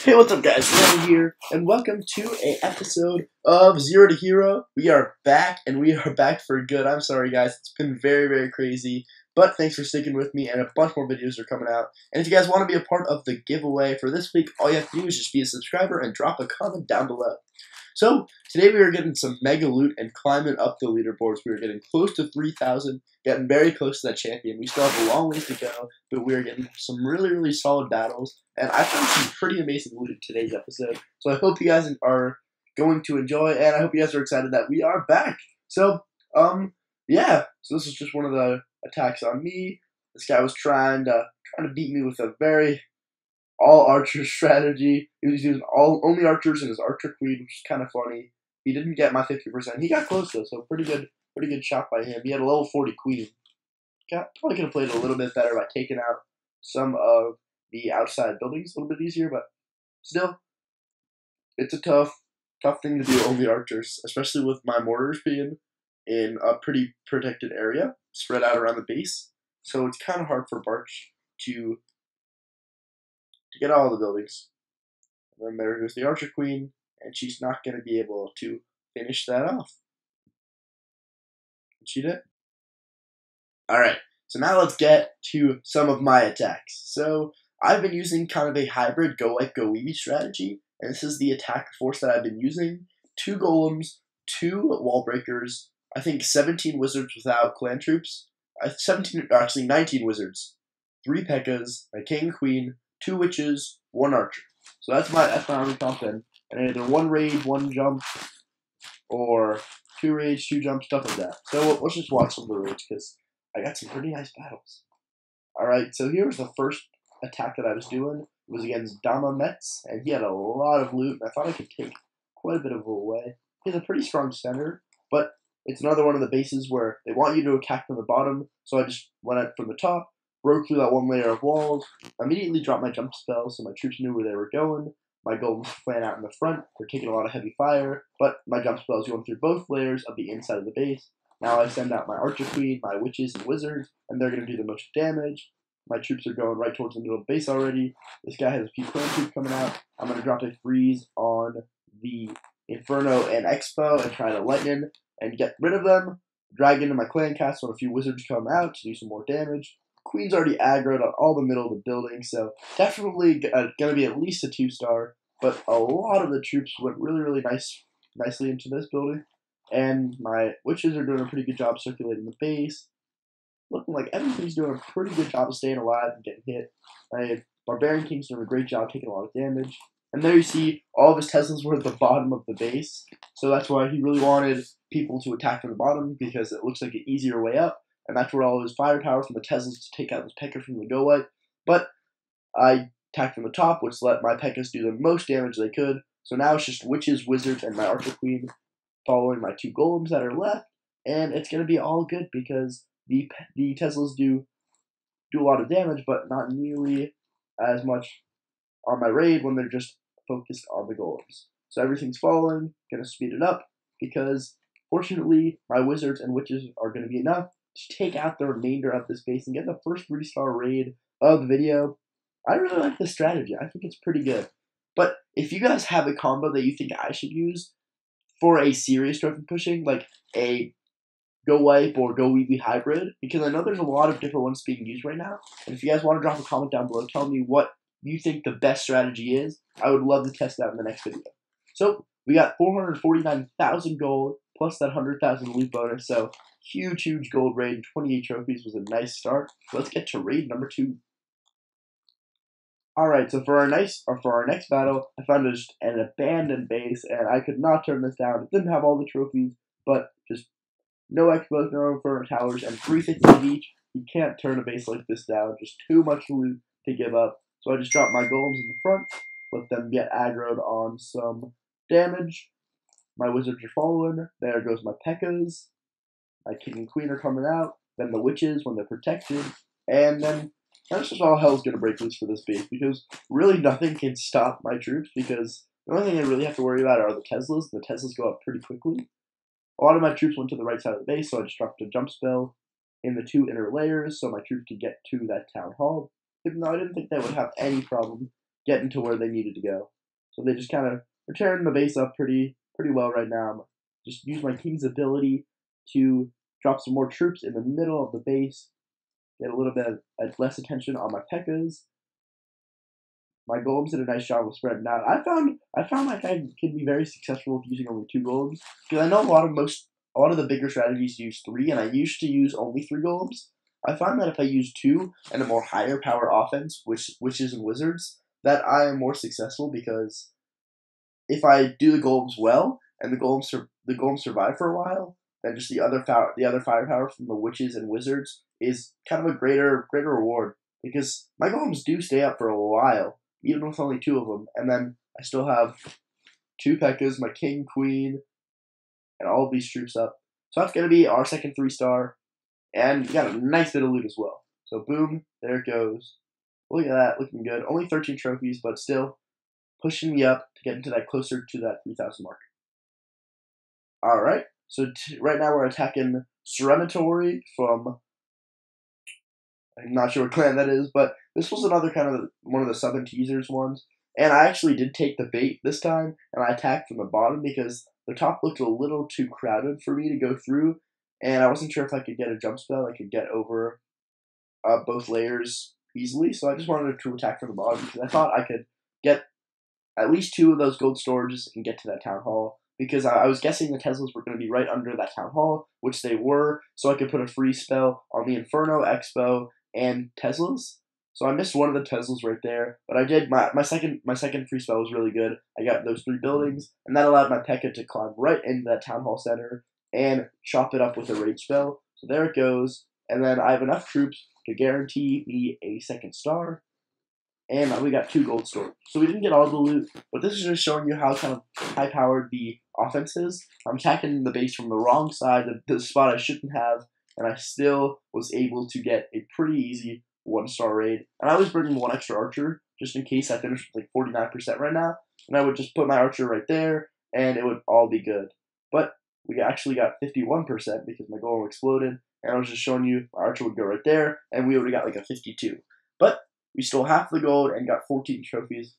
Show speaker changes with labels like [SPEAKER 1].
[SPEAKER 1] Hey, what's up, guys? Ryan here, and welcome to an episode of Zero to Hero. We are back, and we are back for good. I'm sorry, guys. It's been very, very crazy, but thanks for sticking with me, and a bunch more videos are coming out. And if you guys want to be a part of the giveaway for this week, all you have to do is just be a subscriber and drop a comment down below. So, today we are getting some mega loot and climbing up the leaderboards. We are getting close to 3,000, getting very close to that champion. We still have a long ways to go, but we are getting some really, really solid battles. And I found some pretty amazing loot in today's episode. So I hope you guys are going to enjoy, and I hope you guys are excited that we are back. So, yeah. So this is just one of the attacks on me. This guy was trying to beat me with a very all archer strategy. He was using only archers and his archer queen, which is kind of funny. He didn't get my 50%. He got close though, so pretty good shot by him. He had a level 40 queen. Probably could have played a little bit better by taking out some of the outside buildings a little bit easier, but still, it's a tough thing to do, only archers, especially with my mortars being in a pretty protected area, spread out around the base. So it's kind of hard for Barch to get all the buildings. And then there goes the archer queen, and she's not going to be able to finish that off. And she did. Alright, so now let's get to some of my attacks. So I've been using kind of a hybrid go wipe, go weeby strategy, and this is the attack force that I've been using. 2 golems, 2 wall breakers, I think 17 wizards without clan troops, 19 wizards, 3 P.E.K.K.A.s, a king, queen, 2 witches, 1 archer. So that's my army comp then. And either 1 raid, 1 jump, or 2 raids, 2 jumps, stuff like that. So let's just watch some of the raids, because I got some pretty nice battles. Alright, so here was the first attack that I was doing. It was against Dama Metz, and he had a lot of loot, and I thought I could take quite a bit of it away. He has a pretty strong center, but it's another one of the bases where they want you to attack from the bottom, so I just went out from the top, broke through that 1 layer of walls, immediately dropped my jump spell so my troops knew where they were going. My golems plan out in the front, they're taking a lot of heavy fire, but my jump spell is going through both layers of the inside of the base. Now I send out my archer queen, my witches, and wizards, and they're going to do the most damage. My troops are going right towards the middle of the base already. This guy has a few clan troops coming out. I'm going to drop a freeze on the Inferno and Expo and try to lightning and get rid of them. Drag into my clan castle and a few wizards come out to do some more damage. Queen's already aggroed on all the middle of the building, so definitely going to be at least a 2-star. But a lot of the troops went really, really nicely into this building. And my witches are doing a pretty good job circulating the base. Looking like everything's doing a pretty good job of staying alive and getting hit. My Barbarian King's doing a great job taking a lot of damage. And there you see all of his Teslas were at the bottom of the base. So that's why he really wanted people to attack from the bottom, because it looks like an easier way up. And that's where all his firepower from the Teslas to take out his P.E.K.K.A. from the go wipe. But I attacked from the top, which let my P.E.K.K.A.s do the most damage they could. So now it's just witches, wizards, and my archer queen following my 2 golems that are left. And it's going to be all good because the Teslas do a lot of damage, but not nearly as much on my raid when they're just focused on the golems. So everything's following, going to speed it up, because fortunately my wizards and witches are going to be enough to take out the remainder of this base and get the first 3-star raid of the video. I really like this strategy. I think it's pretty good. But if you guys have a combo that you think I should use for a serious trophy pushing, like a go wipe or go weeby hybrid, because I know there's a lot of different ones being used right now, and if you guys want to drop a comment down below, tell me what you think the best strategy is. I would love to test that in the next video. So we got 449,000 gold plus that 100,000 loot bonus, so huge gold raid and 28 trophies was a nice start. Let's get to raid number 2. Alright, so for our next battle, I found just an abandoned base, and I could not turn this down. It didn't have all the trophies, but just no expos, no Inferno towers, and 350 each. You can't turn a base like this down. Just too much loot to give up. So I just dropped my golems in the front, let them get aggroed on some damage. My wizards are following. There goes my P.E.K.K.A.s. My king and queen are coming out. Then the witches when they're protected. And then that's just all hell's gonna break loose for this base, because really nothing can stop my troops, because the only thing I really have to worry about are the Teslas. The Teslas go up pretty quickly. A lot of my troops went to the right side of the base, so I just dropped a jump spell in the 2 inner layers so my troops could get to that town hall, even though I didn't think they would have any problem getting to where they needed to go. So they just kind of are tearing the base up pretty well right now. Just use my king's ability to drop some more troops in the middle of the base, get a little bit less attention on my P.E.K.K.A.s. My golems did a nice job of spreading out. I found like I can be very successful with using only 2 golems, because I know a lot of the bigger strategies use 3, and I used to use only 3 golems. I find that if I use 2 and a more higher power offense, which is in wizards, that I am more successful, because if I do the golems well and the golems survive for a while, then just the other firepower from the witches and wizards is kind of a greater reward, because my golems do stay up for a while, even with only 2 of them, and then I still have 2 P.E.K.K.A.s, my king, queen, and all of these troops up. So that's going to be our second 3-star, and we got a nice bit of loot as well. So boom, there it goes. Look at that, looking good. Only 13 trophies, but still pushing me up to get into that closer to that 3,000 mark. Alright, so right now we're attacking Serenitory from, I'm not sure what clan that is, but this was another kind of one of the Southern Teasers ones. And I actually did take the bait this time, and I attacked from the bottom because the top looked a little too crowded for me to go through, and I wasn't sure if I could get a jump spell I could get over both layers easily, so I just wanted to attack from the bottom because I thought I could get at least 2 of those gold storages and get to that town hall, because I was guessing the Teslas were going to be right under that town hall, which they were, so I could put a free spell on the Inferno, Expo, and Teslas. So I missed one of the Teslas right there, but I did my second free spell was really good. I got those 3 buildings, and that allowed my P.E.K.K.A. to climb right into that town hall center and chop it up with a rage spell. So there it goes, and then I have enough troops to guarantee me a 2nd star. And we got 2 gold storages. So we didn't get all the loot, but this is just showing you how kind of high-powered the offense is. I'm attacking the base from the wrong side, the spot I shouldn't have, and I still was able to get a pretty easy 1-star raid. And I was bringing 1 extra archer, just in case I finished with like 49% right now. And I would just put my archer right there, and it would all be good. But we actually got 51% because my golem exploded, and I was just showing you my archer would go right there, and we would have got like a 52. But we stole half the gold and got 14 trophies.